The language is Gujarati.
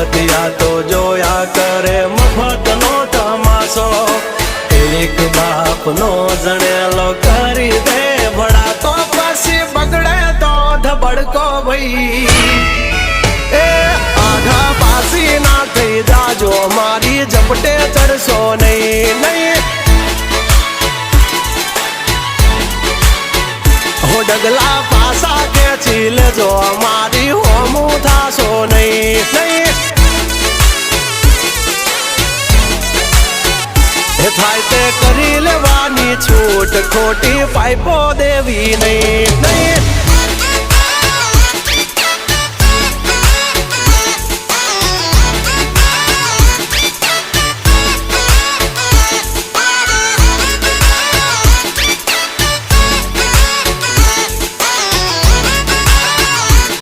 બતિયા તો જોયા કરે મફતનો તમાશો એક બાપનો જણેલો કરી દે ભડા તો પછી બગડે તો ધબડકો ભાઈ એ આઘા પાસી ના થઈ જાજો મારી ઝપટે ચડશો નહીં નહીં હો ડગલા પાસા ખેંચી લેજો મારી હોમું થાશો નહીં નહીં થાય તે કરી લેવાની છૂટ ખોટી પાઇપો દેવી નહીં નહીં